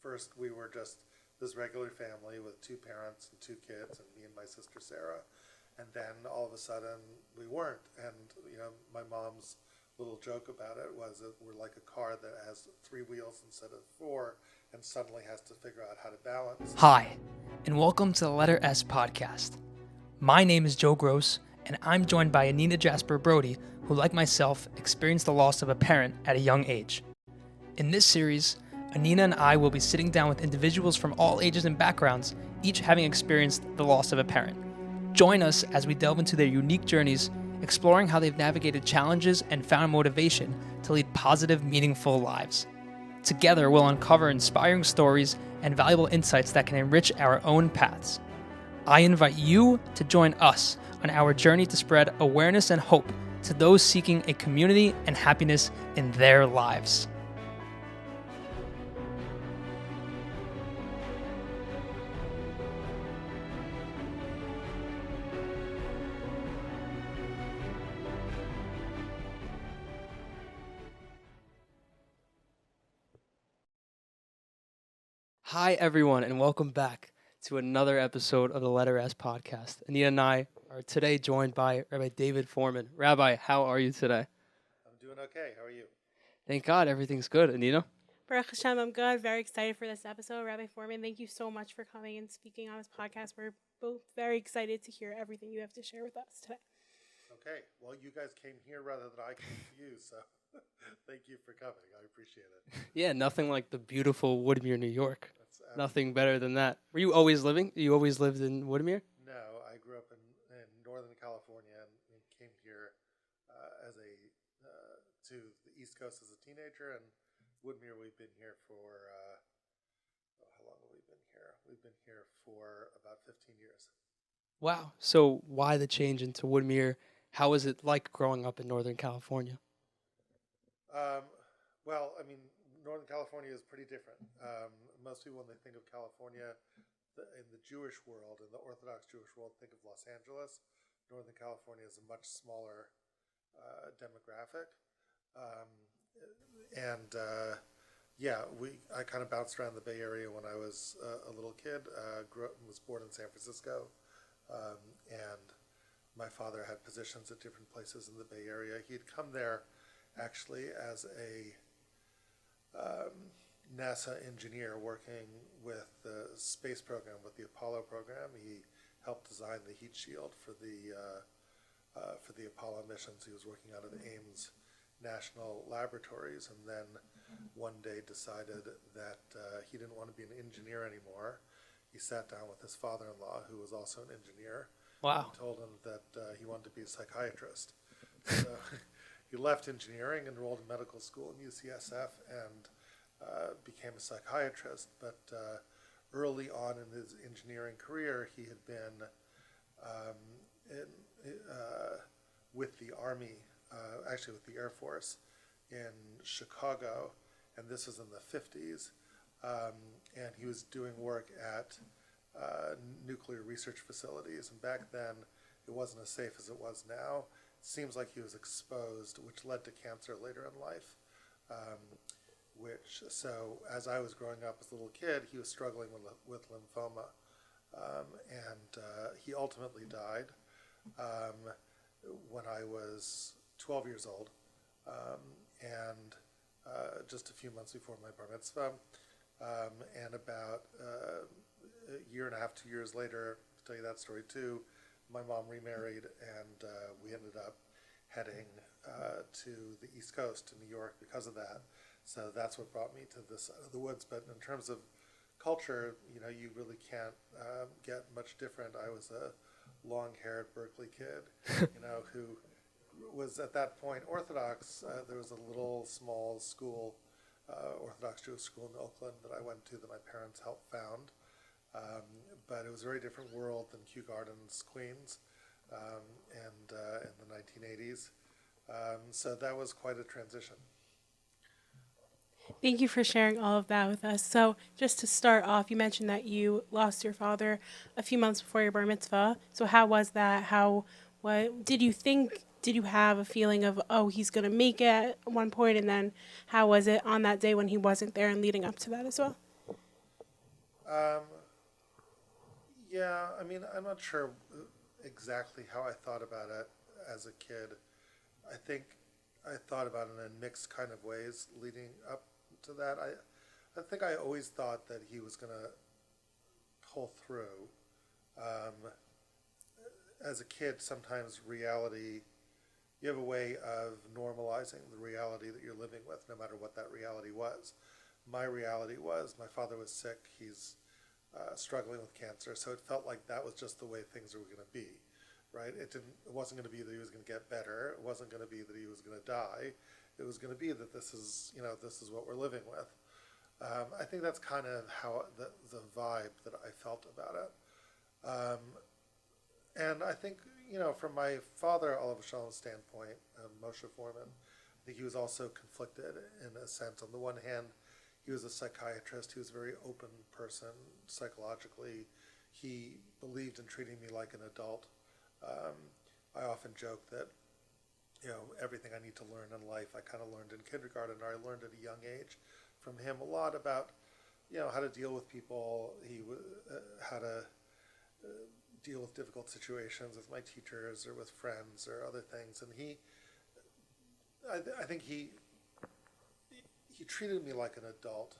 first we were just this regular family with 2 parents and 2 kids and me and my sister Sarah. And then all of a sudden we weren't. And, my mom's little joke about it was that we're like a car that has 3 wheels instead of 4 and suddenly has to figure out how to balance. Hi, and welcome to the Letter S podcast. My name is Joe Gross, and I'm joined by Anina Jasper Brody, who, like myself, experienced the loss of a parent at a young age. In this series, Anina and I will be sitting down with individuals from all ages and backgrounds, each having experienced the loss of a parent. Join us as we delve into their unique journeys, exploring how they've navigated challenges and found motivation to lead positive, meaningful lives. Together, we'll uncover inspiring stories and valuable insights that can enrich our own paths. I invite you to join us on our journey to spread awareness and hope to those seeking a community and happiness in their lives. Hi, everyone, and welcome back to another episode of the Letter S podcast. Anina and I are today joined by Rabbi David Fohrman. Rabbi, how are you today? I'm doing okay. How are you? Thank God, everything's good. Anina? Baruch Hashem, I'm good. Very excited for this episode. Rabbi Fohrman, thank you so much for coming and speaking on this podcast. We're both very excited to hear everything you have to share with us today. Okay. Well, you guys came here rather than I came to you, so thank you for coming. I appreciate it. Yeah, nothing like the beautiful Woodmere, New York. Nothing better than that. Were you always living? You always lived in Woodmere? No, I grew up in Northern California and came here to the East Coast as a teenager. And Woodmere, we've been here for, how long have we been here? We've been here for about 15 years. Wow. So why the change into Woodmere? How was it like growing up in Northern California? Well, I mean, Northern California is pretty different. Most people, when they think of California, in the Jewish world, in the Orthodox Jewish world, think of Los Angeles. Northern California is a much smaller demographic. I kind of bounced around the Bay Area when I was a little kid. Was born in San Francisco, and my father had positions at different places in the Bay Area. He'd come there actually as a NASA engineer working with the space program, with the Apollo program. He helped design the heat shield for the Apollo missions. He was working out of Ames National Laboratories, and then one day decided that he didn't want to be an engineer anymore. He sat down with his father-in-law, who was also an engineer. Wow. And told him that he wanted to be a psychiatrist. So he left engineering, enrolled in medical school in UCSF, and became a psychiatrist. But early on in his engineering career, he had been with the Army, actually with the Air Force in Chicago, and this was in the 50s. And he was doing work at nuclear research facilities. And back then, it wasn't as safe as it was now. It seems like he was exposed, which led to cancer later in life. So as I was growing up as a little kid, he was struggling with lymphoma. And he ultimately died when I was 12 years old, and just a few months before my bar mitzvah. And about a year and a half, 2 years later, to tell you that story too, my mom remarried, and we ended up heading to the East Coast, to New York, because of that. So that's what brought me to this side of the woods. But in terms of culture, you really can't get much different. I was a long-haired Berkeley kid, who was at that point Orthodox. There was a little small school, Orthodox Jewish school in Oakland that I went to that my parents helped found. But it was a very different world than Kew Gardens, Queens, and in the 1980s. So that was quite a transition. Thank you for sharing all of that with us. So just to start off, you mentioned that you lost your father a few months before your bar mitzvah. So how was that? What did you think? Did you have a feeling of, oh, he's going to make it at one point? And then how was it on that day when he wasn't there and leading up to that as well? Um, yeah, I mean, I'm not sure exactly how I thought about it as a kid. I think I thought about it in mixed kind of ways leading up to that. I think I always thought that he was going to pull through. Um, as a kid, sometimes reality, you have a way of normalizing the reality that you're living with, no matter what that reality was. My reality was my father was sick. He's struggling with cancer, so it felt like that was just the way things were going to be, right? It wasn't going to be that he was going to get better. It wasn't going to be that he was going to die. It was going to be that this is what we're living with. I think that's kind of how the vibe that I felt about it. And I think, from my father, Aleph Beta's standpoint, Moshe Fohrman, I think he was also conflicted in a sense. On the one hand, he was a psychiatrist. He was a very open person psychologically. He believed in treating me like an adult. I often joke that, everything I need to learn in life, I kind of learned in kindergarten, or I learned at a young age from him a lot about, how to deal with people. How to deal with difficult situations with my teachers or with friends or other things. And I think he treated me like an adult.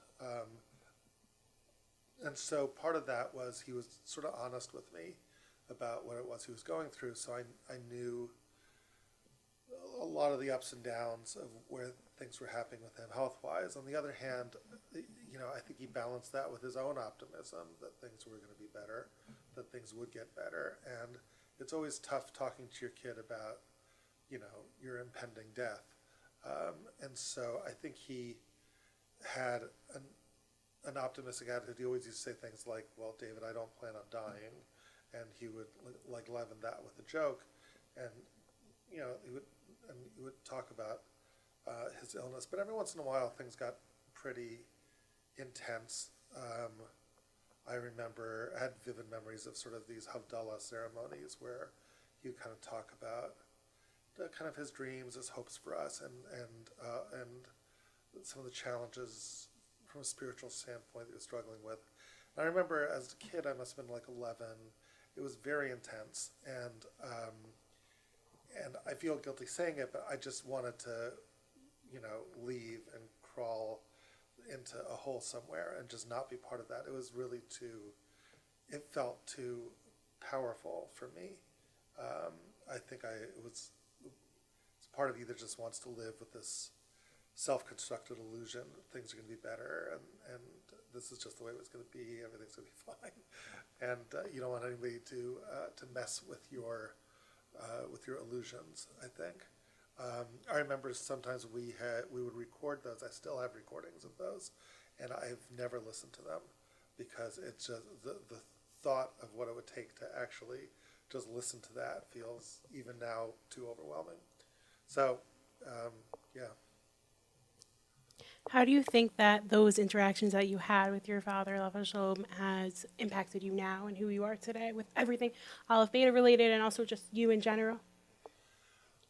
And so part of that was he was sort of honest with me about what it was he was going through. So I knew a lot of the ups and downs of where things were happening with him health-wise. On the other hand, I think he balanced that with his own optimism that things were going to be better, that things would get better. And it's always tough talking to your kid about, your impending death. And so I think he had an optimistic attitude. He always used to say things like, well, David, I don't plan on dying. And he would leaven that with a joke. And, he would talk about his illness. But every once in a while, things got pretty intense. I had vivid memories of sort of these Havdalah ceremonies where he would kind of talk about kind of his dreams, his hopes for us, and some of the challenges from a spiritual standpoint that he was struggling with. And I remember as a kid, I must have been like 11. It was very intense, and I feel guilty saying it, but I just wanted to, leave and crawl into a hole somewhere and just not be part of that. It was really it felt too powerful for me. I think it's part of you that just wants to live with this self-constructed illusion that things are going to be better, and this is just the way it was going to be. Everything's going to be fine, and you don't want anybody to mess with your illusions. I think. I remember sometimes we would record those. I still have recordings of those, and I've never listened to them because it's just the thought of what it would take to actually just listen to that feels even now too overwhelming. So, yeah. How do you think that those interactions that you had with your father, Aleph Beta, has impacted you now and who you are today with everything Aleph Beta related and also just you in general?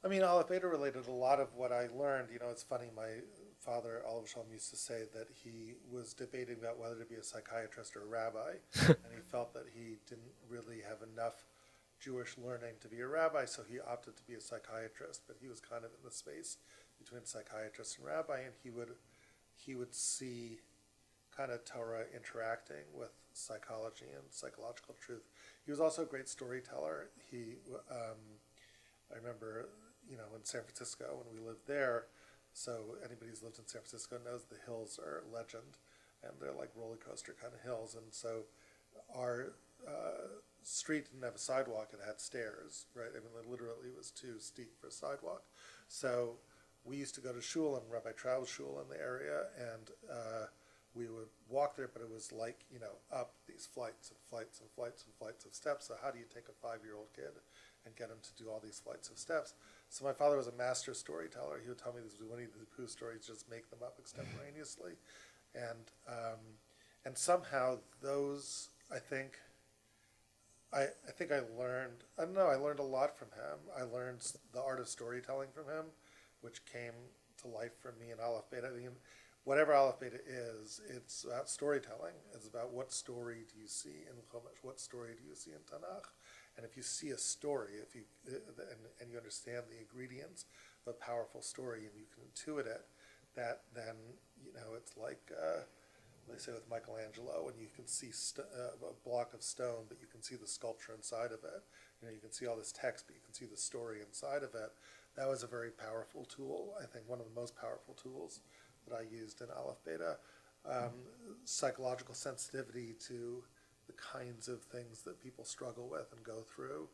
I mean, Aleph Beta related, a lot of what I learned, it's funny, my father, Aleph Shalom, used to say that he was debating about whether to be a psychiatrist or a rabbi, and he felt that he didn't really have enough Jewish learning to be a rabbi, so he opted to be a psychiatrist, but he was kind of in the space between psychiatrist and rabbi, and he would see kind of Torah interacting with psychology and psychological truth. He was also a great storyteller. I remember, in San Francisco when we lived there, so anybody who's lived in San Francisco knows the hills are legend, and they're like roller coaster kind of hills, and so our street didn't have a sidewalk, it had stairs, right? I mean, literally it was too steep for a sidewalk. So we used to go to shul, and Rabbi Traub's shul in the area, and we would walk there, but it was like, up these flights and flights and flights and flights of steps. So how do you take a 5-year-old kid and get him to do all these flights of steps? So my father was a master storyteller. He would tell me these Winnie the Pooh stories, just make them up extemporaneously. And somehow those, I think I learned, I learned a lot from him. I learned the art of storytelling from him, which came to life for me in Aleph Beta. I mean, whatever Aleph Beta is, it's about storytelling. It's about what story do you see in Chumash, what story do you see in Tanakh, and if you see a story, if you and you understand the ingredients of a powerful story and you can intuit it, that then it's like they say with Michelangelo, when you can see a block of stone, but you can see the sculpture inside of it. You can see all this text, but you can see the story inside of it. That was a very powerful tool. I think one of the most powerful tools that I used in Aleph Beta. Psychological sensitivity to the kinds of things that people struggle with and go through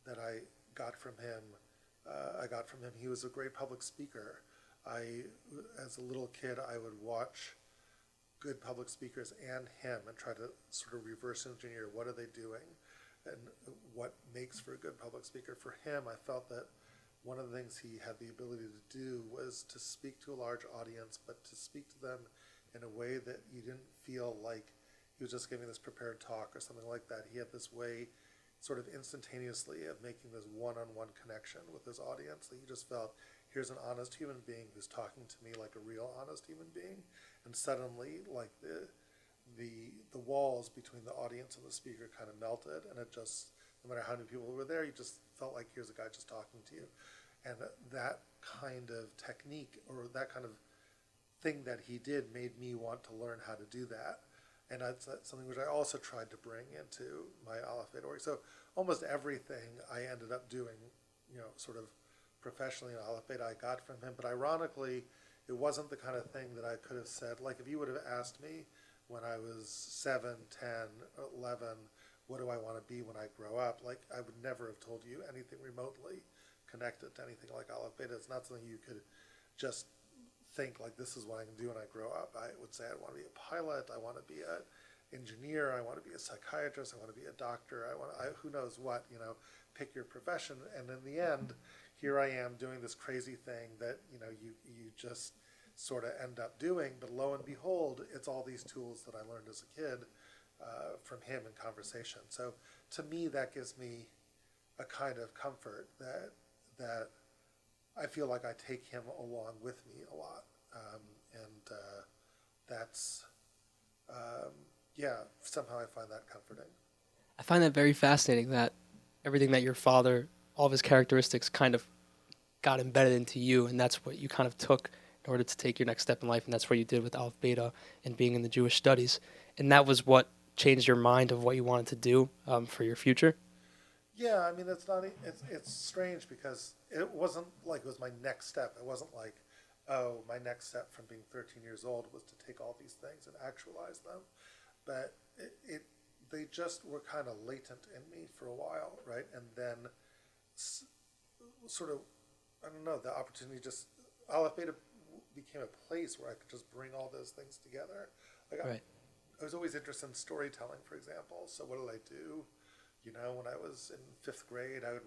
that I got from him. He was a great public speaker. As a little kid, I would watch good public speakers and him and try to sort of reverse engineer what are they doing and what makes for a good public speaker. For him, I felt that one of the things he had the ability to do was to speak to a large audience, but to speak to them in a way that you didn't feel like he was just giving this prepared talk or something like that. He had this way sort of instantaneously of making this one-on-one connection with his audience that you just felt, here's an honest human being who's talking to me like a real honest human being. And suddenly, like the walls between the audience and the speaker kind of melted, and it just, no matter how many people were there, you just felt like here's a guy just talking to you. And that kind of technique or that kind of thing that he did made me want to learn how to do that. And that's something which I also tried to bring into my Aleph Beta work. So almost everything I ended up doing, sort of professionally in Aleph Beta, I got from him. But ironically, it wasn't the kind of thing that I could have said. Like if you would have asked me when I was 7, 10, 11, what do I want to be when I grow up? Like I would never have told you anything remotely connected to anything like Aleph Beta. It's not something you could just think like this is what I can do when I grow up. I would say I want to be a pilot. I want to be an engineer. I want to be a psychiatrist. I want to be a doctor. Who knows what, pick your profession. And in the end, here I am doing this crazy thing that, you just sort of end up doing. But lo and behold, it's all these tools that I learned as a kid from him in conversation. So to me, that gives me a kind of comfort that I feel like I take him along with me a lot. That's, somehow I find that comforting. I find that very fascinating that everything that your father, all of his characteristics kind of got embedded into you, and that's what you kind of took in order to take your next step in life, and that's what you did with Aleph Beta and being in the Jewish studies. And that was what changed your mind of what you wanted to do for your future? Yeah, I mean, it's strange because it wasn't like it was my next step. It wasn't like, oh, my next step from being 13 years old was to take all these things and actualize them. But they just were kind of latent in me for a while, right? And then sort of, I don't know, the opportunity just, Aleph Beta became a place where I could just bring all those things together. Like Right. I was always interested in storytelling, for example. So what did I do? When I was in 5th grade, I would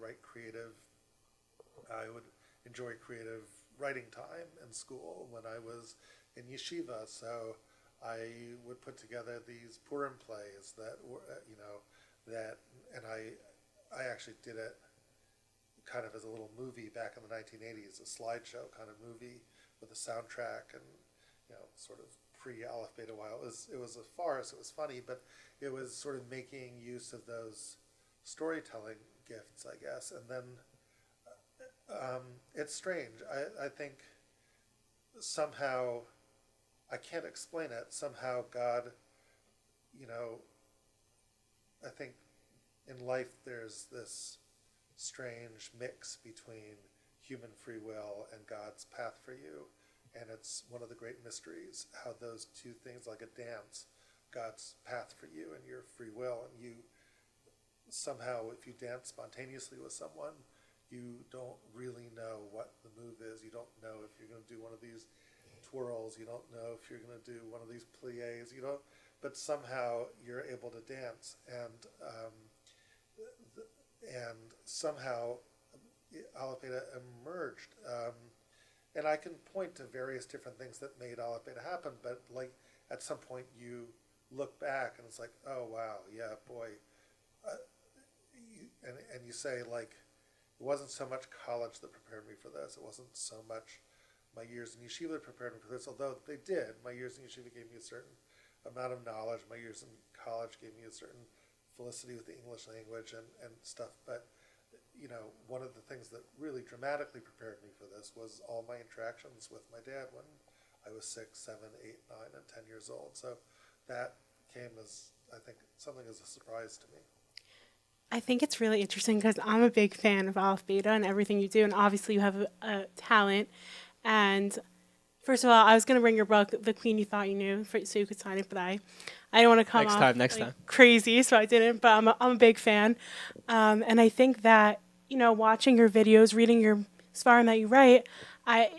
enjoy creative writing time in school when I was in yeshiva. So I would put together these Purim plays that were, and I actually did it kind of as a little movie back in the 1980s, a slideshow kind of movie with a soundtrack and, sort of pre-Aleph Beta while. It was a farce, it was funny, but it was sort of making use of those storytelling gifts, I guess. And then it's strange. I think somehow, I can't explain it, somehow God, I think in life there's this strange mix between human free will and God's path for you. And it's one of the great mysteries, how those two things, like a dance, God's path for you and your free will, and you somehow, if you dance spontaneously with someone, you don't really know what the move is. You don't know if you're going to do one of these twirls. You don't know if you're going to do one of these pliés. But somehow you're able to dance, and somehow Aleph Beta emerged. And I can point to various different things that made Aleph Beta happen, but like at some point you look back and it's like, oh wow, yeah, boy. And you say, like, it wasn't so much college that prepared me for this. It wasn't so much my years in yeshiva prepared me for this, although they did. My years in yeshiva gave me a certain amount of knowledge. My years in college gave me a certain felicity with the English language and stuff. But, one of the things that really dramatically prepared me for this was all my interactions with my dad when I was 6, 7, 8, 9, and 10 years old. So that came as, I think, something as a surprise to me. I think it's really interesting because I'm a big fan of Aleph Beta and everything you do, and obviously you have a talent. And first of all, I was going to bring your book, The Queen You Thought You Knew, so you could sign it, but I didn't want to come Next time. crazy, so I didn't. But I'm a big fan, and I think that watching your videos, reading your svarim that you write, I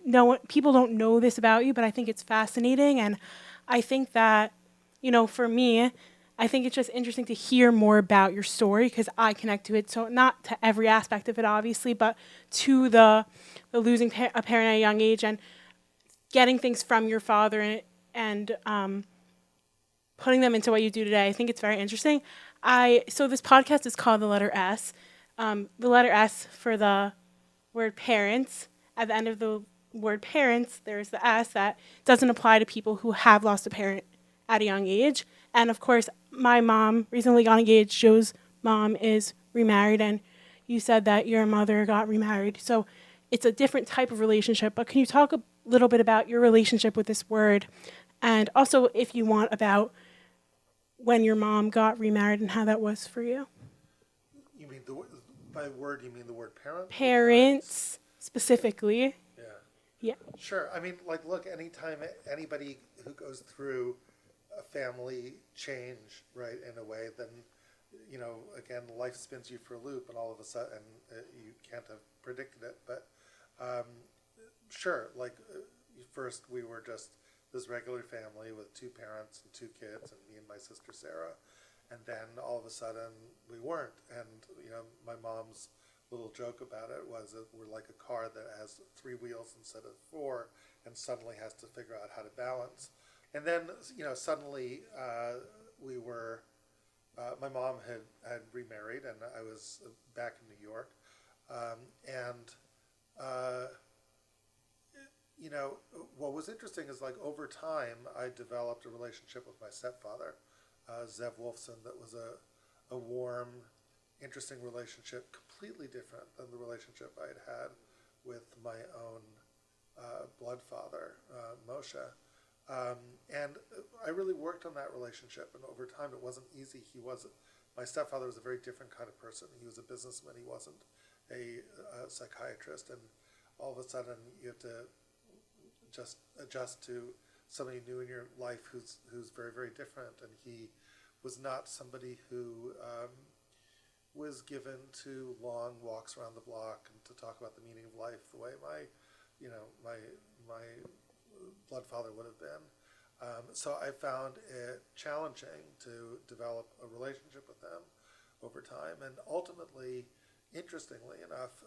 know people don't know this about you, but I think it's fascinating, and I think that for me, I think it's just interesting to hear more about your story because I connect to it. So not to every aspect of it, obviously, but to the losing a parent at a young age and getting things from your father and putting them into what you do today. I think it's very interesting. So this podcast is called The Letter S. The letter S for the word parents. At the end of the word parents, there's the S that doesn't apply to people who have lost a parent at a young age. And of course, my mom recently got engaged. Joe's mom is remarried, and you said that your mother got remarried. So it's a different type of relationship. But can you talk a little bit about your relationship with this word? And also, if you want, about when your mom got remarried and how that was for you? You mean by word, you mean the word parent? Parents, specifically. Yeah. Yeah. Sure. I mean, look, anytime anybody who goes through a family change, right, in a way, then, again, life spins you for a loop, and all of a sudden you can't have predicted it. But sure, first we were just this regular family with 2 parents and 2 kids, and me and my sister Sarah, and then all of a sudden we weren't. And my mom's little joke about it was that we're like a car that has 3 wheels instead of 4, and suddenly has to figure out how to balance. And then, suddenly we were, my mom had remarried, and I was back in New York. What was interesting is, over time, I developed a relationship with my stepfather, Zev Wolfson, that was a warm, interesting relationship, completely different than the relationship I had with my own blood father, Moshe. And I really worked on that relationship, and over time it wasn't easy. My stepfather was a very different kind of person. He was a businessman. He wasn't a psychiatrist, and all of a sudden you have to just adjust to somebody new in your life who's very, very different. And he was not somebody who was given to long walks around the block and to talk about the meaning of life the way my blood father would have been. So I found it challenging to develop a relationship with them over time. And ultimately, interestingly enough,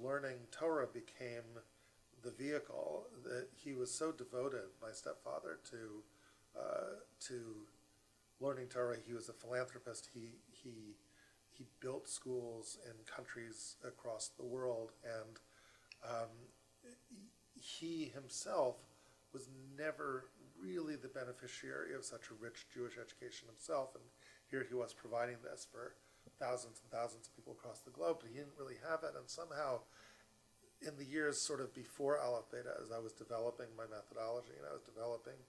learning Torah became the vehicle. That he was so devoted, my stepfather, to learning Torah. He was a philanthropist. He built schools in countries across the world, and he himself was never really the beneficiary of such a rich Jewish education himself, and here he was providing this for thousands and thousands of people across the globe, but he didn't really have it. And somehow, in the years sort of before Aleph Beta, as I was developing my methodology and I was developing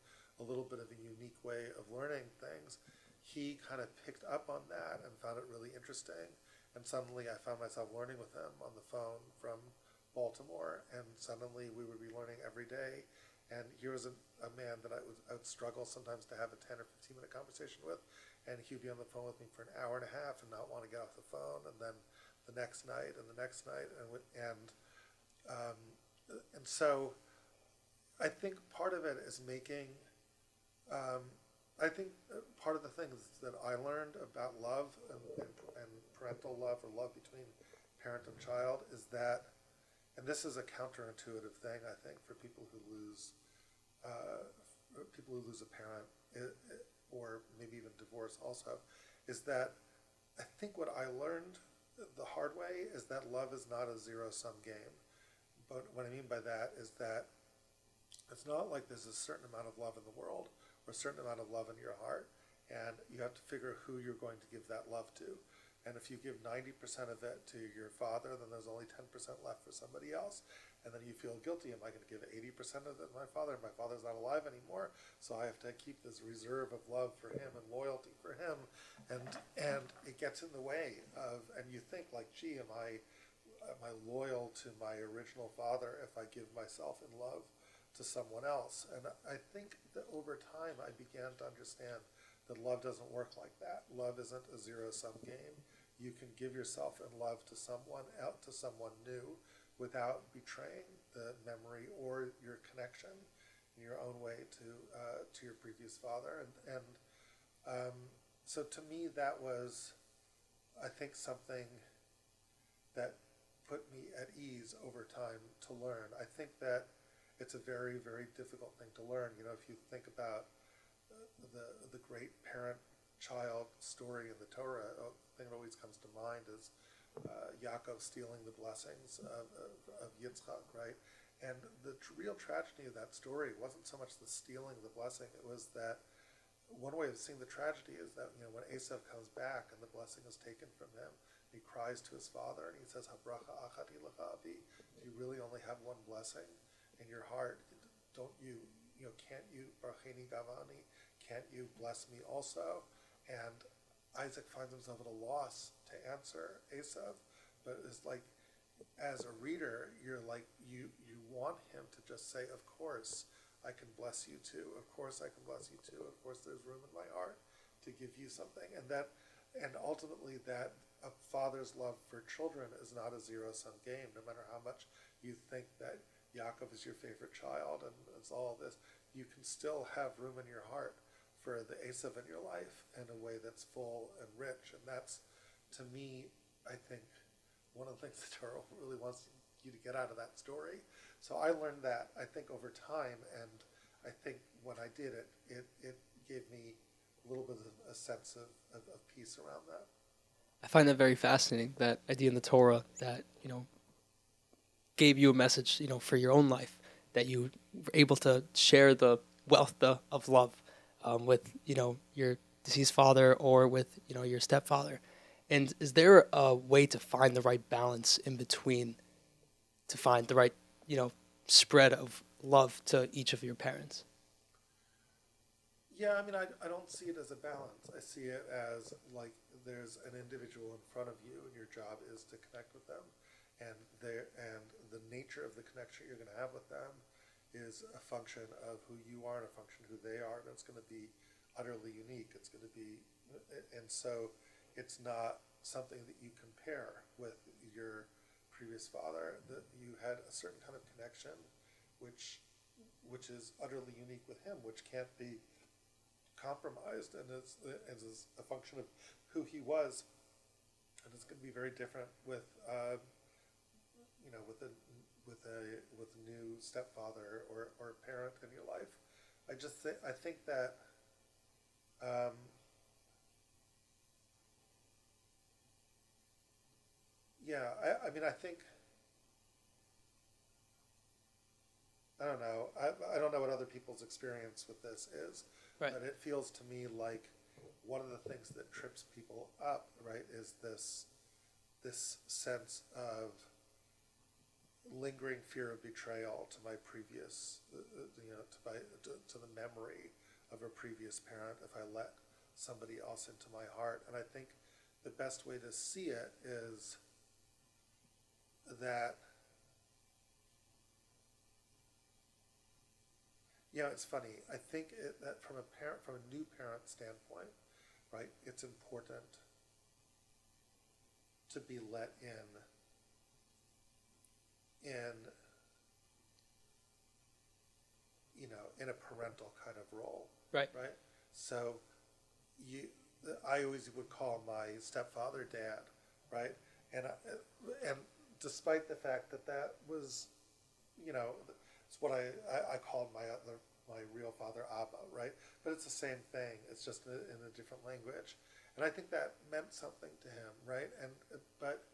a little bit of a unique way of learning things, he kind of picked up on that and found it really interesting. And suddenly I found myself learning with him on the phone from Baltimore, and suddenly we would be learning every day. And here was a man that I would struggle sometimes to have a 10 or 15 minute conversation with, and he'd be on the phone with me for an hour and a half and not want to get off the phone, and then the next night and the next night, and so I think part of it is making. I think part of the things that I learned about love and parental love, or love between parent and child, is that, and this is a counterintuitive thing, I think, for people who lose a parent, or maybe even divorce also, is that I think what I learned the hard way is that love is not a zero-sum game. But what I mean by that is that it's not like there's a certain amount of love in the world or a certain amount of love in your heart, and you have to figure who you're going to give that love to. And if you give 90% of it to your father, then there's only 10% left for somebody else. And then you feel guilty. Am I going to give 80% of it to my father? My father's not alive anymore, so I have to keep this reserve of love for him and loyalty for him. And it gets in the way of, and you think like, gee, am I loyal to my original father if I give myself in love to someone else? And I think that over time I began to understand that love doesn't work like that. Love isn't a zero-sum game. You can give yourself in love to someone new without betraying the memory or your connection in your own way to your previous father. So to me, that was, I think, something that put me at ease over time to learn. I think that it's a very, very difficult thing to learn. If you think about the great parent-child story in the Torah, the thing that always comes to mind is Yaakov stealing the blessings of Yitzchak, right? And the real tragedy of that story wasn't so much the stealing the blessing. It was that one way of seeing the tragedy is that when Esav comes back and the blessing is taken from him, he cries to his father and he says, "Habracha achati lecha avi." You really only have one blessing in your heart. Can't you barcheni gavani? Can't you bless me also? And Isaac finds himself at a loss to answer Esav, but it's like, as a reader, you're like, you want him to just say, "Of course I can bless you too. Of course I can bless you too. Of course there's room in my heart to give you something." And ultimately that a father's love for children is not a zero-sum game. No matter how much you think that Yaakov is your favorite child and it's all this, you can still have room in your heart for the Esav in your life in a way that's full and rich. And that's, to me, I think, one of the things the Torah really wants you to get out of that story. So I learned that, I think, over time, and I think when I did it, it gave me a little bit of a sense of peace around that. I find that very fascinating, that idea in the Torah that, gave you a message, for your own life, that you were able to share the wealth of love with, your deceased father or with, your stepfather. And is there a way to find the right balance in between, to find the right, spread of love to each of your parents? Yeah, I mean, I don't see it as a balance. I see it as like there's an individual in front of you, and your job is to connect with them. And the nature of the connection you're going to have with them is a function of who you are and a function of who they are. And it's going to be utterly unique. It's going to be, and so it's not something that you compare with your previous father. That you had a certain kind of connection, which is utterly unique with him, which can't be compromised, and is a function of who he was. And it's going to be very different with with a new stepfather or parent in your life. I think that I mean, I think, I don't know. I don't know what other people's experience with this is, Right. but it feels to me like one of the things that trips people up, right, is this sense of lingering fear of betrayal to my previous, to the memory of a previous parent if I let somebody else into my heart. And I think the best way to see it is that, it's funny. I think that from a new parent standpoint, right, it's important to be let in a parental kind of role. Right. Right. So I always would call my stepfather Dad, right? And despite the fact that was, it's what I called my real father Abba, right? But it's the same thing. It's just in a different language. And I think that meant something to him, right? But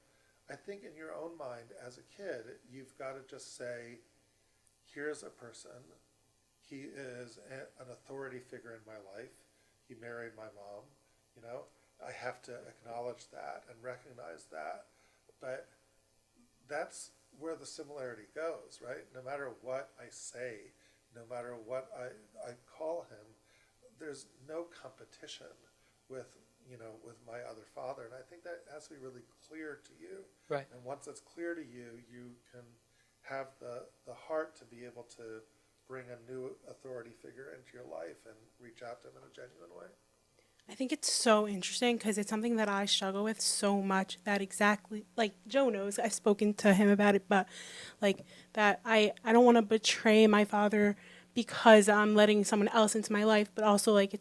I think in your own mind as a kid, you've got to just say, here's a person. He is an authority figure in my life. He married my mom, you know. I have to acknowledge that and recognize that. But that's where the similarity goes, right? No matter what I say, no matter what I call him, there's no competition with my other father. And I think that has to be really clear to you. Right. And once it's clear to you, you can have the heart to be able to bring a new authority figure into your life and reach out to him in a genuine way. I think it's so interesting because it's something that I struggle with so much, that exactly, like Joe knows, I've spoken to him about it, but like that I don't want to betray my father because I'm letting someone else into my life, but also like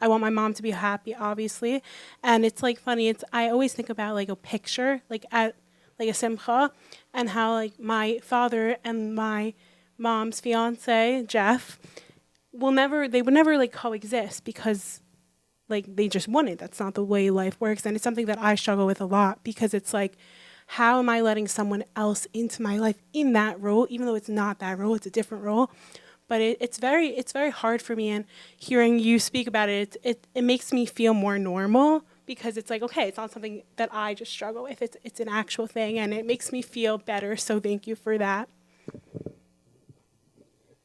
I want my mom to be happy, obviously. And it's like funny, I always think about like a picture, like at like a simcha, and how like my father and my mom's fiance, Jeff, they would never like coexist because like they just wouldn't. That's not the way life works. And it's something that I struggle with a lot because it's like, how am I letting someone else into my life in that role, even though it's not that role, it's a different role. But it's very hard for me, and hearing you speak about it makes me feel more normal because it's like, okay, it's not something that I just struggle with. It's an actual thing, and it makes me feel better. So thank you for that.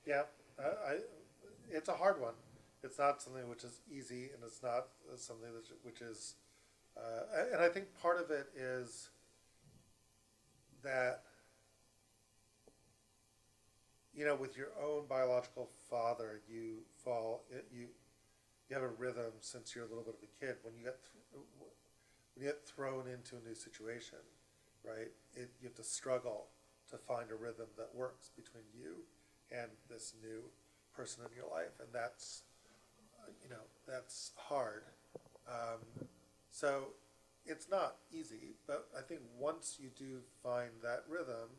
Yeah, it's a hard one. It's not something which is easy, and it's not something which is, and I think part of it is that, with your own biological father, you have a rhythm since you're a little bit of a kid. When you get thrown into a new situation, right? You have to struggle to find a rhythm that works between you and this new person in your life, and that's hard. So it's not easy, but I think once you do find that rhythm,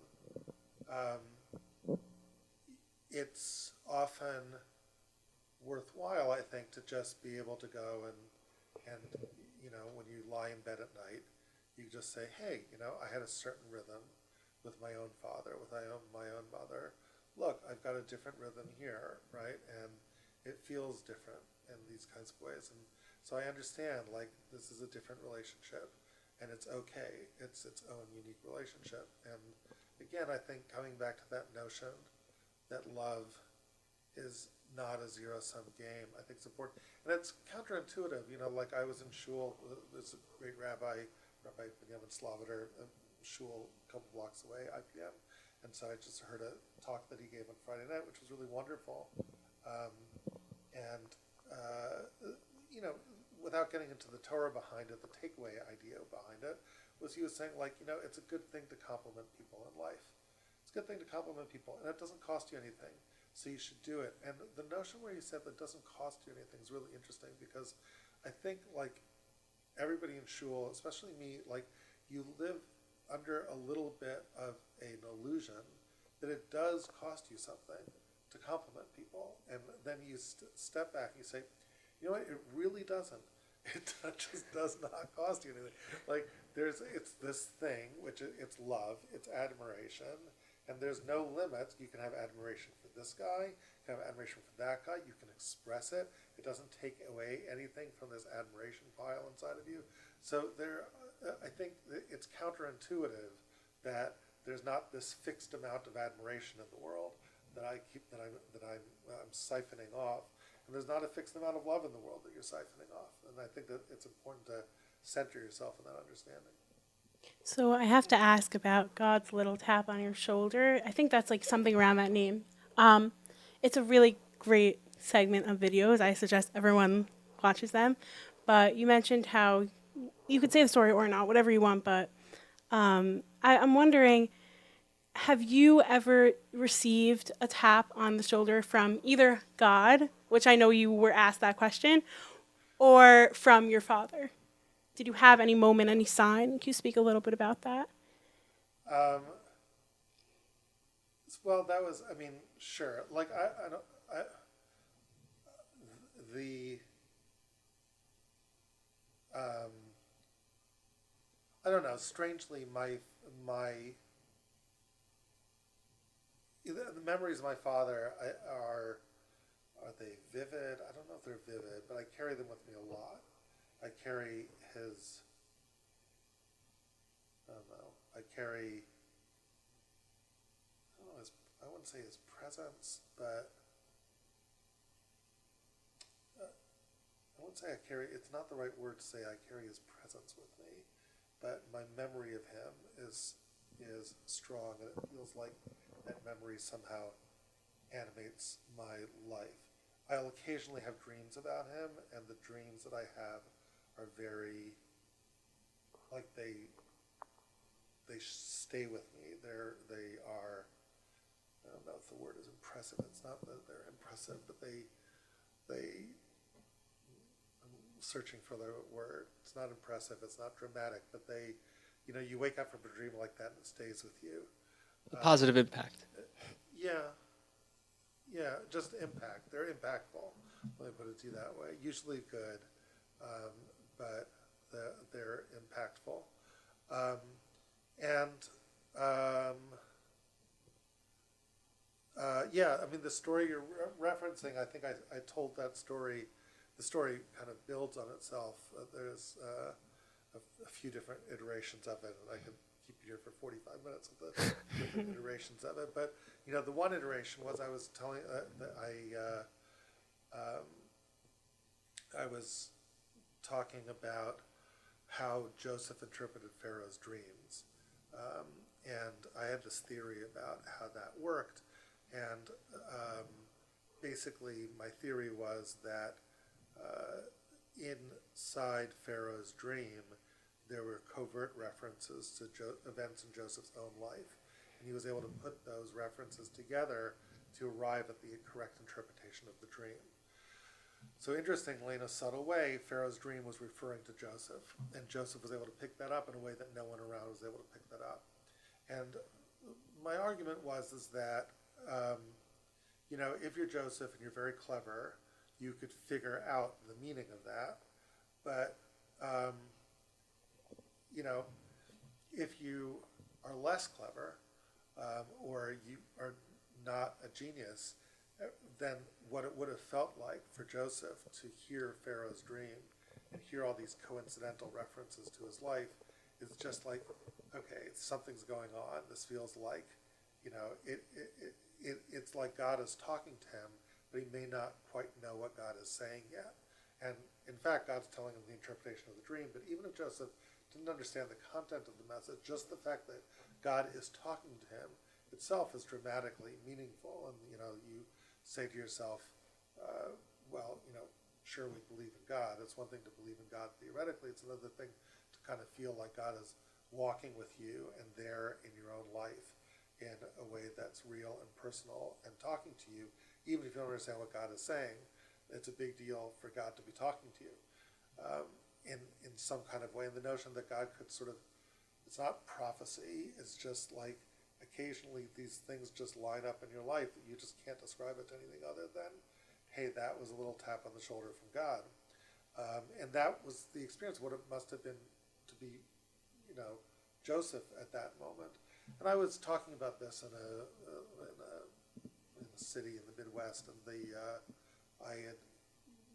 it's often worthwhile, I think, to just be able to go and when you lie in bed at night, you just say, hey, I had a certain rhythm with my own father, with my own mother. Look, I've got a different rhythm here, right? And it feels different in these kinds of ways. And so I understand, like, this is a different relationship, and it's okay. It's its own unique relationship. And again, I think coming back to that notion that love is not a zero-sum game, I think it's important. And it's counterintuitive, like I was in shul, there's a great Rabbi Benjamin Slavitter, shul a couple blocks away, IPM, and so I just heard a talk that he gave on Friday night, which was really wonderful. Without getting into the Torah behind it, the takeaway idea behind it was he was saying, like, it's a good thing to compliment people in life. It's a good thing to compliment people, and it doesn't cost you anything, so you should do it. And the notion where he said that doesn't cost you anything is really interesting because I think, like, everybody in shul, especially me, like, you live under a little bit of an illusion that it does cost you something to compliment people. And then you step back and you say, you know what, it really doesn't. It just does not cost you anything. Like, it's this thing, which it's love, it's admiration, and there's no limits. You can have admiration for this guy, you can have admiration for that guy, you can express it. It doesn't take away anything from this admiration pile inside of you. So I think it's counterintuitive that there's not this fixed amount of admiration in the world that I'm siphoning off. And there's not a fixed amount of love in the world that you're siphoning off. And I think that it's important to center yourself in that understanding. So I have to ask about God's little tap on your shoulder. I think that's like something around that name. It's a really great segment of videos. I suggest everyone watches them. But you mentioned how you could say the story or not, whatever you want. But I'm wondering, have you ever received a tap on the shoulder from either God, which I know you were asked that question, or from your father? Did you have any moment, any sign? Can you speak a little bit about that? Well, that was, sure. Like, strangely, the memories of my father are they vivid? I don't know if they're vivid, but I carry them with me a lot. I carry his, I don't know, I wouldn't say his presence, but I wouldn't say it's not the right word to say I carry his presence with me, but my memory of him is strong, and it feels like that memory somehow animates my life. I'll occasionally have dreams about him, and the dreams that I have are very, like they stay with me. They are, I don't know if the word is impressive. It's not that they're impressive, but I'm searching for the word. It's not impressive, it's not dramatic, but you wake up from a dream like that and it stays with you. A positive impact. Yeah, just impact. They're impactful. Let me put it to you that way. Usually good, but they're impactful. The story you're referencing, I think I told that story. The story kind of builds on itself. There's a few different iterations of it, and I could keep you here for 45 minutes of the different iterations of it. But the one iteration was I was telling that I was talking about how Joseph interpreted Pharaoh's dreams, and I had this theory about how that worked, and basically my theory was that inside Pharaoh's dream, there were covert references to events in Joseph's own life, and he was able to put those references together to arrive at the correct interpretation of the dream. So interestingly, in a subtle way, Pharaoh's dream was referring to Joseph, and Joseph was able to pick that up in a way that no one around was able to pick that up. And my argument was that if you're Joseph and you're very clever, you could figure out the meaning of that. But if you are less clever, or you are not a genius, then what it would have felt like for Joseph to hear Pharaoh's dream and hear all these coincidental references to his life is just like, okay, something's going on. This feels like, it's like God is talking to him, but he may not quite know what God is saying yet. And in fact, God's telling him the interpretation of the dream, but even if Joseph didn't understand the content of the message, just the fact that God is talking to him itself is dramatically meaningful. And, you say to yourself, sure, we believe in God. It's one thing to believe in God theoretically. It's another thing to kind of feel like God is walking with you and there in your own life in a way that's real and personal and talking to you, even if you don't understand what God is saying. It's a big deal for God to be talking to you in some kind of way. And the notion that God could it's not prophecy, it's just like occasionally these things just line up in your life that you just can't describe it to anything other than, hey, that was a little tap on the shoulder from God. And that was the experience of what it must have been to be, Joseph at that moment. And I was talking about this in a city in the Midwest, and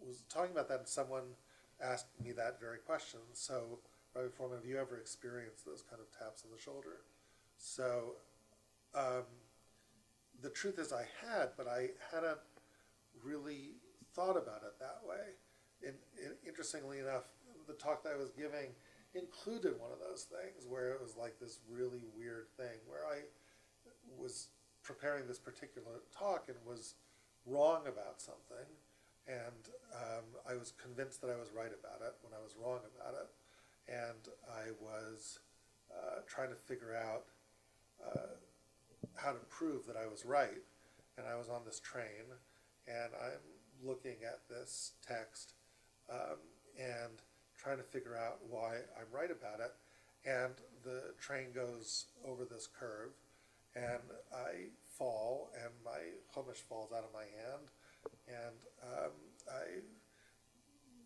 was talking about that, and someone asked me that very question. So, Rav Fohrman, have you ever experienced those kind of taps on the shoulder? So, the truth is I had, but I hadn't really thought about it that way. And interestingly enough, the talk that I was giving included one of those things where it was like this really weird thing where I was preparing this particular talk and was wrong about something, and I was convinced that I was right about it when I was wrong about it, and I was trying to figure out how to prove that I was right. And I was on this train, and I'm looking at this text and trying to figure out why I'm right about it. And the train goes over this curve, and I fall, and my chumash falls out of my hand, and I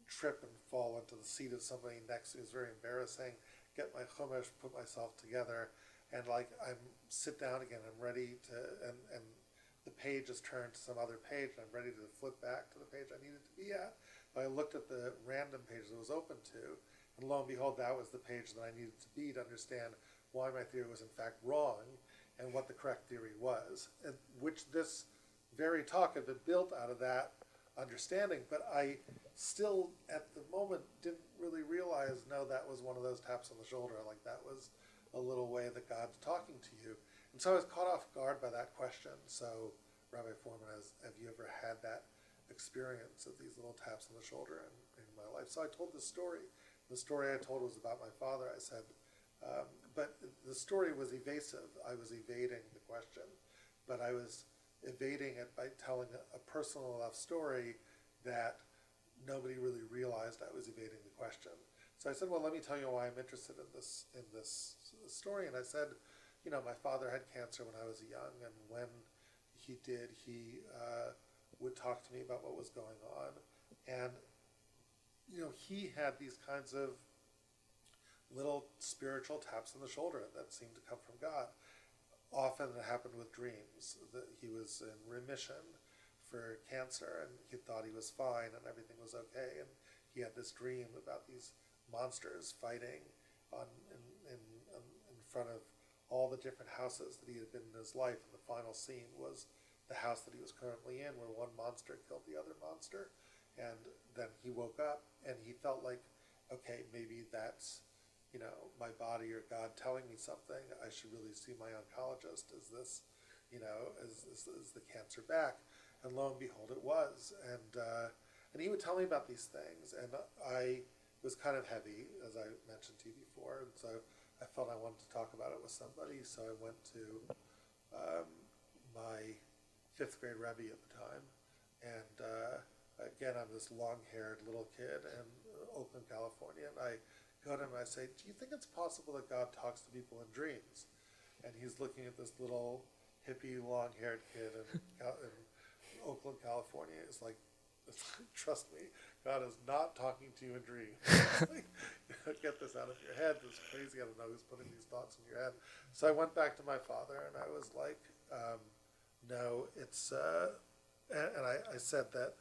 trip and fall into the seat of somebody next to me. It's very embarrassing. get my chumash, put myself together, and like I'm sit down again. I'm ready to, and the page is turned to some other page, and I'm ready to flip back to the page I needed to be at. But I looked at the random page that was open to, and lo and behold, that was the page that I needed to be to understand why my theory was in fact wrong and what the correct theory was, and which this very talk had been built out of that understanding. But I still, at the moment, didn't really realize, no, that was one of those taps on the shoulder, like that was a little way that God's talking to you. And so I was caught off guard by that question. So, Rabbi Fohrman, have you ever had that experience of these little taps on the shoulder in my life? So I told this story. The story I told was about my father. I said, but the story was evasive. I was evading the question, but I was evading it by telling a personal enough story that nobody really realized I was evading the question. So I said, well, let me tell you why I'm interested in this story. And I said, you know, my father had cancer when I was young, and when he did, he would talk to me about what was going on. And, you know, he had these kinds of little spiritual taps on the shoulder that seemed to come from God. Often it happened with dreams, that he was in remission for cancer, and he thought he was fine and everything was okay. And he had this dream about these monsters fighting in front of all the different houses that he had been in his life. And the final scene was the house that he was currently in, where one monster killed the other monster. And then he woke up and he felt like, okay, maybe that's, you know, my body or God telling me something. I should really see my oncologist. Is this, you know, is the cancer back? And lo and behold, it was. And he would tell me about these things, and it was kind of heavy, as I mentioned to you before, and so I felt I wanted to talk about it with somebody. So I went to my 5th grade Rebbe at the time, and again, I'm this long-haired little kid in Oakland, California, and I go to him and I say, do you think it's possible that God talks to people in dreams? And he's looking at this little hippie long-haired kid in Oakland, California. It's like, trust me, God is not talking to you in dreams. Like, get this out of your head. This is crazy. I don't know who's putting these thoughts in your head. So I went back to my father and I was like, no, it's, and I said that,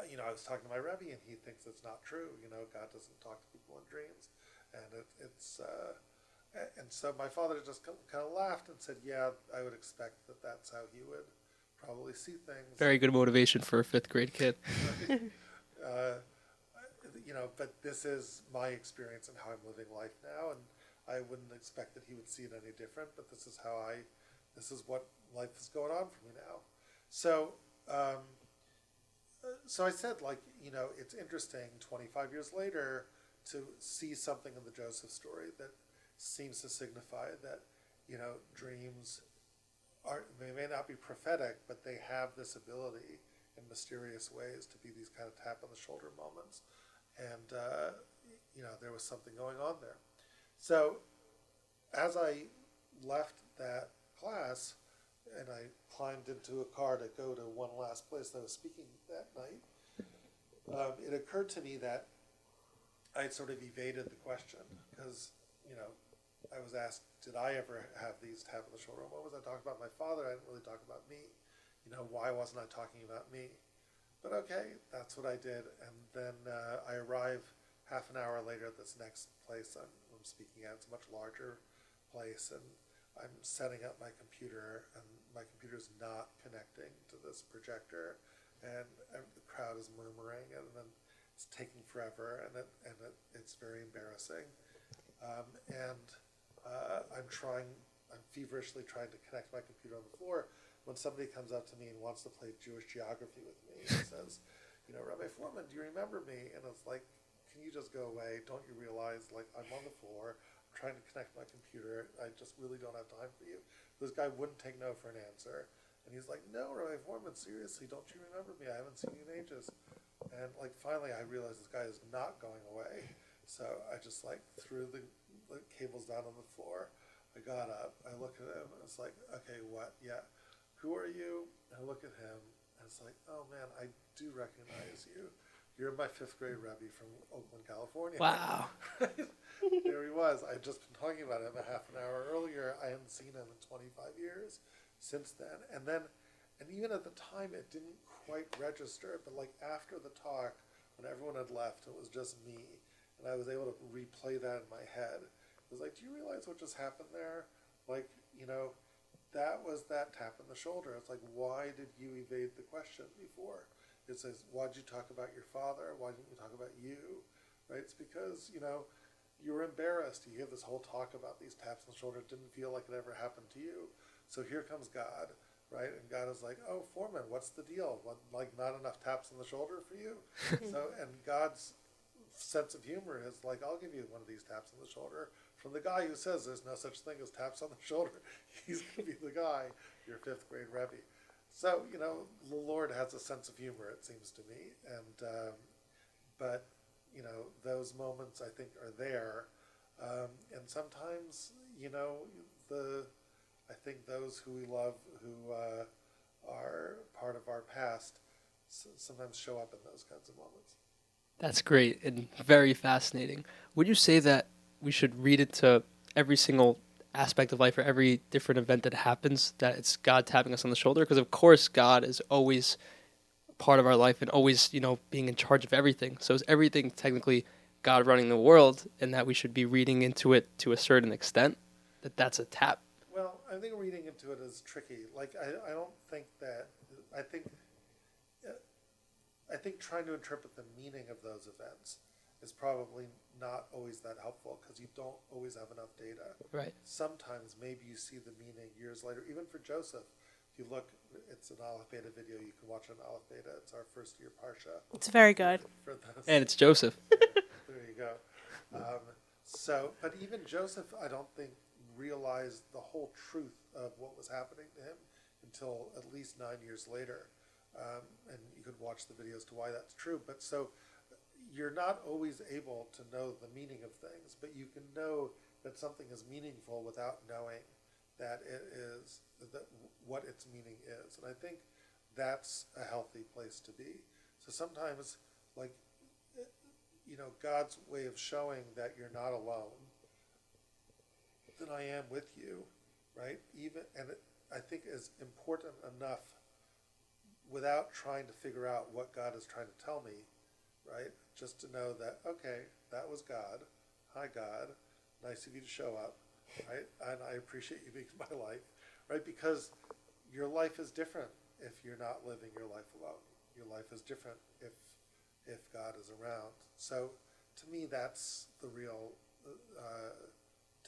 you know, I was talking to my Rebbe, and he thinks it's not true. You know, God doesn't talk to people in dreams, and and so my father just kind of laughed and said, "Yeah, I would expect that that's how he would probably see things." Very good motivation for a 5th grade kid. You know, but this is my experience and how I'm living life now, and I wouldn't expect that he would see it any different. But this is what life is going on for me now. So. So I said, like, you know, it's interesting 25 years later to see something in the Joseph story that seems to signify that, you know, dreams they may not be prophetic, but they have this ability in mysterious ways to be these kind of tap on the shoulder moments. And, you know, there was something going on there. So as I left that class, and I climbed into a car to go to one last place that I was speaking that night, it occurred to me that I had sort of evaded the question, because, you know, I was asked, did I ever have these tap on the shoulder? What was I talking about? My father, I didn't really talk about me. You know, why wasn't I talking about me? But okay, that's what I did. And then I arrive half an hour later at this next place I'm speaking at. It's a much larger place, and I'm setting up my computer, and my computer's not connecting to this projector, and the crowd is murmuring, and then it's taking forever, and it's very embarrassing. I'm feverishly trying to connect my computer on the floor, when somebody comes up to me and wants to play Jewish geography with me and says, you know, Rabbi Fohrman, do you remember me? And it's like, can you just go away? Don't you realize, like, I'm on the floor, I'm trying to connect my computer, I just really don't have time for you. This guy wouldn't take no for an answer. And he's like, no, Rabbi Fohrman, seriously, don't you remember me? I haven't seen you in ages. And, like, finally I realized this guy is not going away. So I just, like, threw the cables down on the floor. I got up, I look at him, and it's like, okay, what? Yeah. Who are you? And I look at him, and it's like, oh man, I do recognize you. you're my fifth grade Rebbe from Oakland, California. Wow. There he was. I'd just been talking about him a half an hour earlier. I hadn't seen him in 25 years since then. And even at the time, it didn't quite register. But like after the talk, when everyone had left, it was just me. And I was able to replay that in my head. It was like, do you realize what just happened there? Like, that was that tap in the shoulder. It's like, why did you evade the question before? It says, why did you talk about your father? Why didn't you talk about you? Right? It's because, you were embarrassed. You gave this whole talk about these taps on the shoulder. It didn't feel like it ever happened to you. So here comes God, right? And God is like, oh, Fohrman, what's the deal? What, like, not enough taps on the shoulder for you? And God's sense of humor is like, I'll give you one of these taps on the shoulder from the guy who says there's no such thing as taps on the shoulder. He's going to be the guy, your fifth grade Rebbe. So, the Lord has a sense of humor, it seems to me. But those moments I think are there. And sometimes, I think those who we love, who are part of our past, sometimes show up in those kinds of moments. That's great and very fascinating. Would you say that we should read into every single aspect of life or every different event that happens, that it's God tapping us on the shoulder? Because of course God is always part of our life and always, being in charge of everything. So is everything technically God running the world, and that we should be reading into it to a certain extent, that's a tap? Well, I think reading into it is tricky. Like, I don't think that, I think trying to interpret the meaning of those events is probably not always that helpful because you don't always have enough data. Right. Sometimes maybe you see the meaning years later. Even for Joseph, if you look, it's an Aleph Beta video. You can watch it on Aleph Beta. It's our first year Parsha. It's very good. For those. And it's Joseph. There you go. But even Joseph, I don't think realized the whole truth of what was happening to him until at least 9 years later. And you could watch the videos to why that's true. But so you're not always able to know the meaning of things, but you can know that something is meaningful without knowing that it is, that what its meaning is. And I think that's a healthy place to be. So sometimes, like, God's way of showing that you're not alone, that I am with you, right? I think is important enough without trying to figure out what God is trying to tell me, right? Just to know that, okay, that was God. Hi, God. Nice of you to show up, right? And I appreciate you being in my life, right? Because your life is different if you're not living your life alone. Your life is different if God is around. So to me, that's the real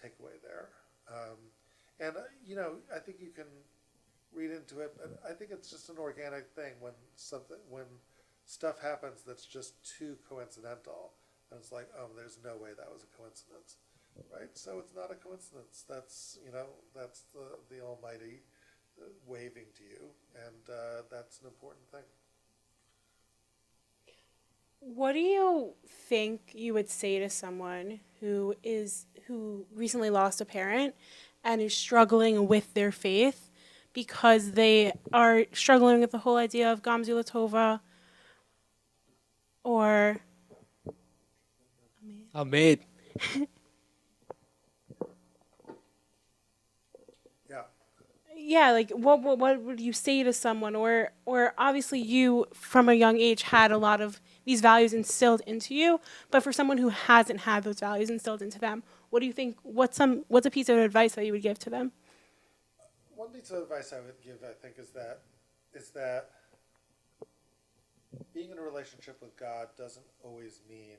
takeaway there. I think you can read into it, but I think it's just an organic thing when stuff happens that's just too coincidental, and it's like, oh, there's no way that was a coincidence, right? So it's not a coincidence. That's the Almighty waving to you, and that's an important thing. What do you think you would say to someone who recently lost a parent and is struggling with their faith because they are struggling with the whole idea of Gamzu Latova or Amen. Yeah, like what would you say to someone, or obviously you from a young age had a lot of these values instilled into you, but for someone who hasn't had those values instilled into them, what do you think? What's a piece of advice that you would give to them? One piece of advice I would give, I think, is that being in a relationship with God doesn't always mean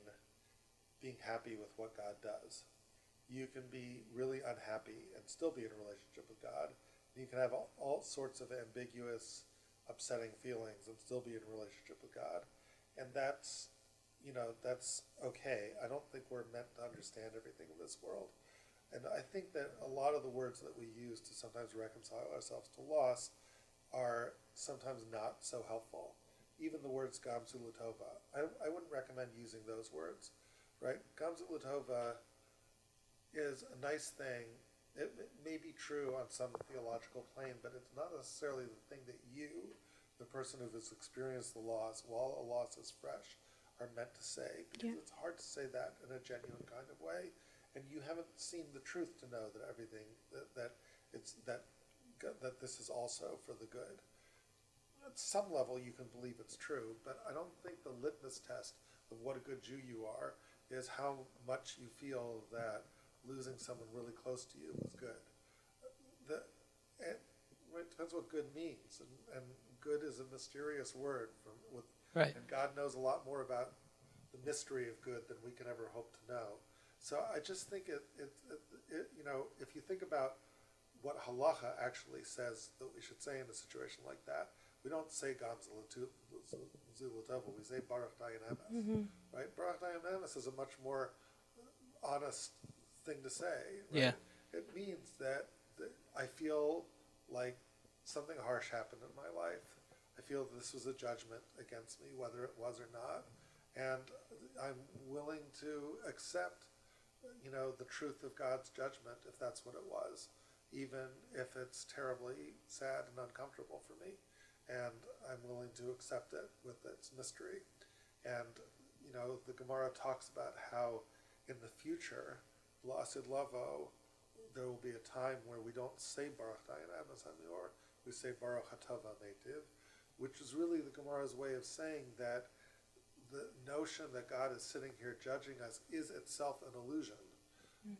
being happy with what God does. You can be really unhappy and still be in a relationship with God. You can have all sorts of ambiguous, upsetting feelings and still be in a relationship with God. And that's okay. I don't think we're meant to understand everything in this world. And I think that a lot of the words that we use to sometimes reconcile ourselves to loss are sometimes not so helpful. Even the words Gamzu Latova. I wouldn't recommend using those words, right? Gamzu Latova is a nice thing. It may be true on some theological plane, but it's not necessarily the thing that you, the person who has experienced the loss, while a loss is fresh, are meant to say, because it's hard to say that in a genuine kind of way, and you haven't seen the truth to know that everything that this is also for the good. At some level, you can believe it's true, but I don't think the litmus test of what a good Jew you are is how much you feel that losing someone really close to you was good. It depends what good means, and good is a mysterious word. Right. And God knows a lot more about the mystery of good than we can ever hope to know. So I just think if you think about what halacha actually says that we should say in a situation like that, we don't say Gam Zulatovo, we say Baruch Dayan Emes. Right? Baruch Dayan Emes is a much more honest thing to say. Right? Yeah. It means that I feel like something harsh happened in my life. I feel this was a judgment against me, whether it was or not. And I'm willing to accept, the truth of God's judgment, if that's what it was, even if it's terribly sad and uncomfortable for me. And I'm willing to accept it with its mystery. And, the Gemara talks about how in the future, L'Asid Lavo, there will be a time where we don't say Baruch Dayan Emes anymore, we say Baruch Hatava Meitiv, which is really the Gemara's way of saying that the notion that God is sitting here judging us is itself an illusion,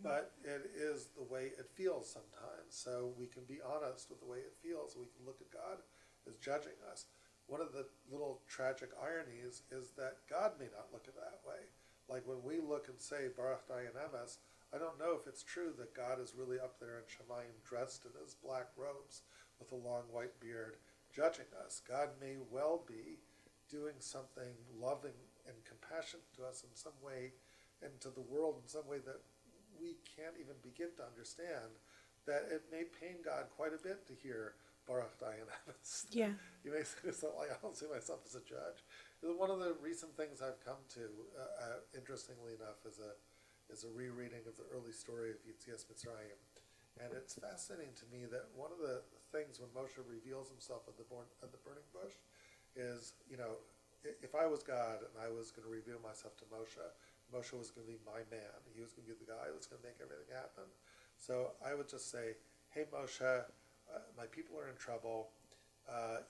but it is the way it feels sometimes. So we can be honest with the way it feels. We can look at God as judging us. One of the little tragic ironies is that God may not look at it that way. Like when we look and say Baruch Dayan Emes, I don't know if it's true that God is really up there in Shemayim dressed in his black robes with a long white beard judging us. God may well be doing something loving and compassionate to us in some way, and to the world in some way that we can't even begin to understand, that it may pain God quite a bit to hear Baruch Dayan Emes. Yeah. You may say something like, I don't see myself as a judge. One of the recent things I've come to, interestingly enough, is a rereading of the early story of Yetzias Mitzrayim. And it's fascinating to me that one of the things when Moshe reveals himself at the burning bush is, if I was God and I was going to reveal myself to Moshe, Moshe was going to be my man. He was going to be the guy who was going to make everything happen. So I would just say, hey Moshe, my people are in trouble.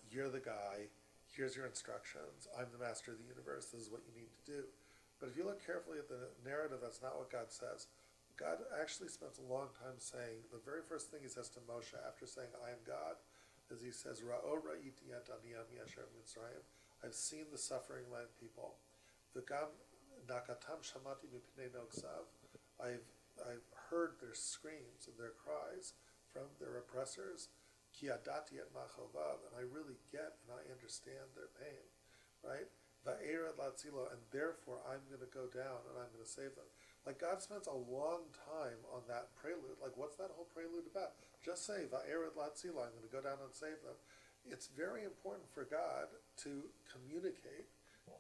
You're the guy. Here's your instructions. I'm the master of the universe. This is what you need to do. But if you look carefully at the narrative, that's not what God says. God actually spends a long time saying, the very first thing he says to Moshe after saying, I am God, is he says, Ra'o ra'iti et aniyam yasher Mitzrayim. I've seen the suffering of my people. V'gam nakatam shamati mipnei nogsav. I've heard their screams and their cries from their oppressors. Ki adati et machovav. And I really get and I understand their pain. Right? Va'era latzilo. And therefore I'm going to go down and I'm going to save them. Like God spends a long time on that prelude. Like what's that whole prelude about? Just say, Va'ered Latzila, I'm going to go down and save them. It's very important for God to communicate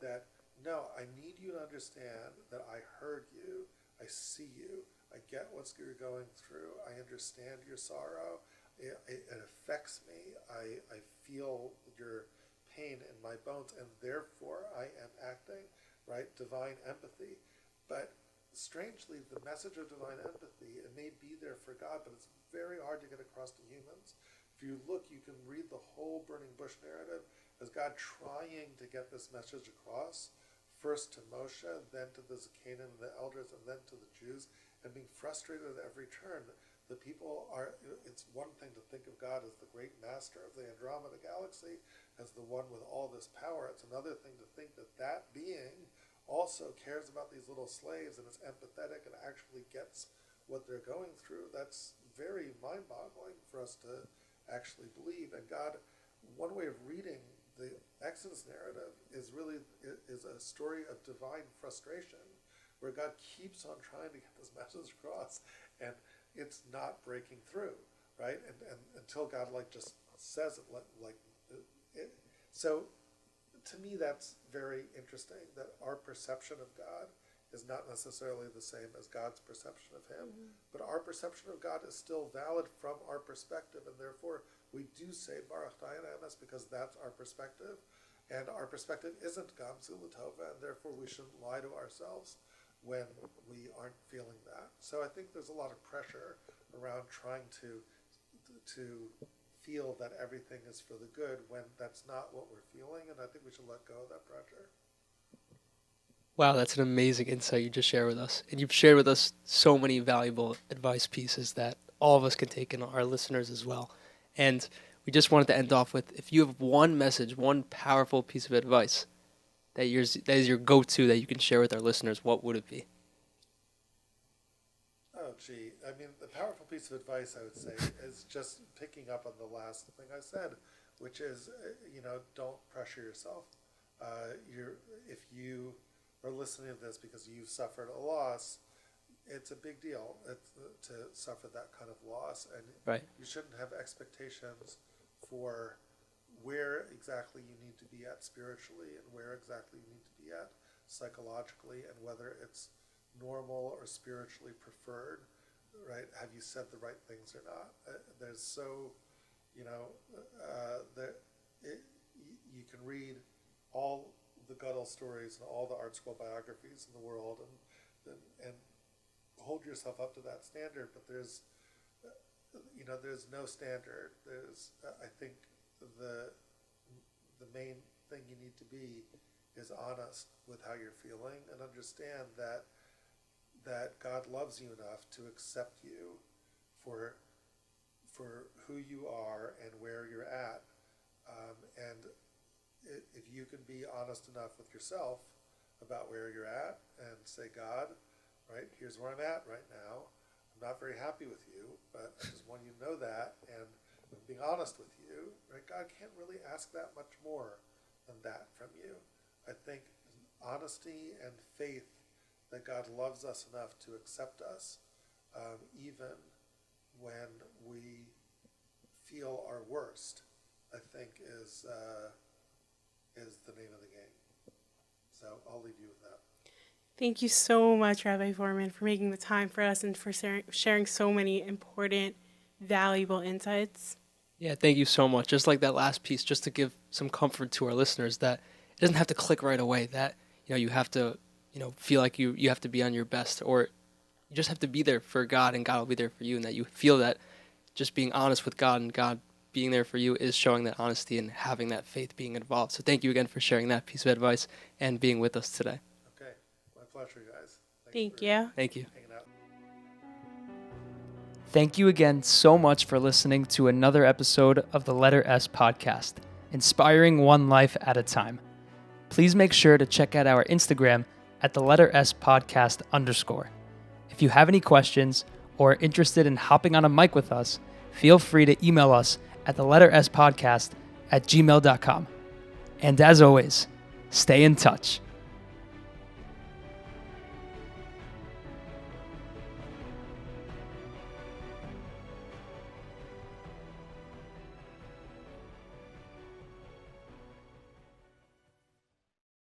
that, no, I need you to understand that I heard you, I see you, I get what you're going through, I understand your sorrow, it affects me, I feel your pain in my bones, and therefore I am acting, right? Divine empathy. But strangely, the message of divine empathy, it may be there for God, but it's very hard to get across to humans. If you look, you can read the whole burning bush narrative as God trying to get this message across, first to Moshe, then to the Zakanim and the elders, and then to the Jews, and being frustrated at every turn. The people are, it's one thing to think of God as the great master of the Andromeda galaxy, as the one with all this power. It's another thing to think that that being also cares about these little slaves and is empathetic and actually gets what they're going through. That's very mind-boggling for us to actually believe. And God, one way of reading the Exodus narrative is a story of divine frustration, where God keeps on trying to get this message across, and it's not breaking through, right? And until God just says it, so to me, that's very interesting, that our perception of God is not necessarily the same as God's perception of him, but our perception of God is still valid from our perspective, and therefore we do say Baruch Dayan Emes because that's our perspective. And our perspective isn't Gam Zulatova, and therefore we shouldn't lie to ourselves when we aren't feeling that. So I think there's a lot of pressure around trying to feel that everything is for the good when that's not what we're feeling, and I think we should let go of that pressure. Wow, that's an amazing insight you just shared with us. And you've shared with us so many valuable advice pieces that all of us can take, and our listeners as well. And we just wanted to end off with, if you have one message, one powerful piece of advice that is your go-to that you can share with our listeners, what would it be? Oh, gee. I mean, the powerful piece of advice, I would say, is just picking up on the last thing I said, which is, don't pressure yourself. If you are listening to this because you've suffered a loss, it's a big deal to suffer that kind of loss. And Right. you shouldn't have expectations for where exactly you need to be at spiritually and where exactly you need to be at psychologically, and whether it's normal or spiritually preferred, right? Have you said the right things or not? There's so, you can read all the Gödel stories and all the art school biographies in the world and hold yourself up to that standard, but there's no standard. I think the main thing you need to be is honest with how you're feeling, and understand that God loves you enough to accept you for who you are and where you're at. And if you can be honest enough with yourself about where you're at and say, God, right, here's where I'm at right now. I'm not very happy with you, but I just want you to know that, and I'm being honest with you, right? God can't really ask that much more than that from you. I think honesty and faith that God loves us enough to accept us, even when we feel our worst, I think is the name of the game. So I'll leave you with that. Thank you so much, Rabbi Fohrman, for making the time for us and for sharing so many important, valuable insights. Yeah, thank you so much. Just like that last piece, just to give some comfort to our listeners that it doesn't have to click right away, that you have to feel like you have to be on your best, or you just have to be there for God and God will be there for you, and that you feel that just being honest with God and God being there for you is showing that honesty and having that faith being involved. So thank you again for sharing that piece of advice and being with us today. Okay, my pleasure, guys. Thank you. Thank you. Hanging out. Thank you again so much for listening to another episode of the Letter S podcast, inspiring one life at a time. Please make sure to check out our Instagram at the Letter S podcast _. If you have any questions or are interested in hopping on a mic with us, feel free to email us at theletterspodcast@gmail.com. And as always, stay in touch.